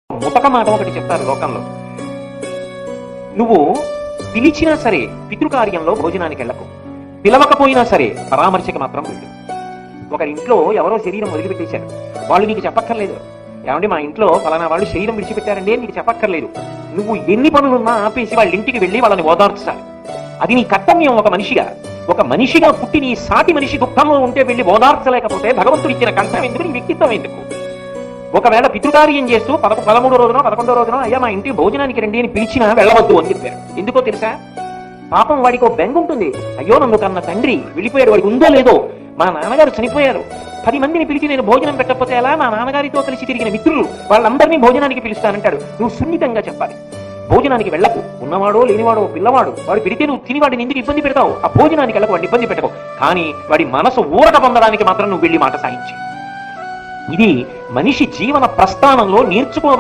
ముతక మాట ఒకటి చెప్తారు లోకంలో. నువ్వు పిలిచినా సరే పితృకార్యంలో భోజనానికి వెళ్ళకు, పిలవకపోయినా సరే పరామర్శకి మాత్రం వెళ్ళు. ఒకరింట్లో ఎవరో శరీరం వదిలిపెట్టేశారు, వాళ్ళు నీకు చెప్పక్కర్లేదు. ఏమంటే మా ఇంట్లో ఫలానా వాళ్ళు శరీరం విడిచిపెట్టారండి అని నీకు చెప్పక్కర్లేదు. నువ్వు ఎన్ని పనులున్నా ఆపేసి వాళ్ళ ఇంటికి వెళ్ళి వాళ్ళని ఓదార్చాలి. అది నీ కర్తవ్యం. ఒక మనిషిగా పుట్టి నీ సాటి మనిషి దుఃఖంలో ఉంటే వెళ్ళి ఓదార్చలేకపోతే భగవంతుడు ఇచ్చిన కంఠం ఎందుకు, నీ వ్యక్తిత్వం ఎందుకు? ఒకవేళ పితృకార్యం చేస్తూ 13వ రోజున 11వ రోజున అయ్యా మా ఇంటికి భోజనానికి రండి అని పిలిచినా వెళ్ళవద్దు అని చెప్పారు. ఎందుకో తెలుసా? పాపం వాడికి ఒక బెంగ ఉంటుంది. అయ్యో నన్ను కన్న తండ్రి వెళ్ళిపోయాడు, వాడికి ఉందో లేదో, మా నాన్నగారు చనిపోయారు, 10 మందిని పిలిచి నేను భోజనం పెట్టకపోతే ఎలా? మా నాన్నగారితో కలిసి తిరిగిన మిత్రులు వాళ్ళందరినీ భోజనానికి పిలుస్తానంటాడు. నువ్వు సున్నితంగా చెప్పాలి. భోజనానికి వెళ్ళకు. ఉన్నవాడో లేనివాడో పిల్లవాడు, వాడు పెడితే నువ్వు తిని వాడిని ఎందుకు ఇబ్బంది పెడతావు? ఆ భోజనానికి వెళ్ళకు, వాడిని ఇబ్బంది పెట్టకు. కానీ వాడి మనసు ఊరట పొందడానికి మాత్రం నువ్వు వెళ్ళి మాట సాగించి. ఇది మనిషి జీవన ప్రస్థానంలో నేర్చుకోవలసిన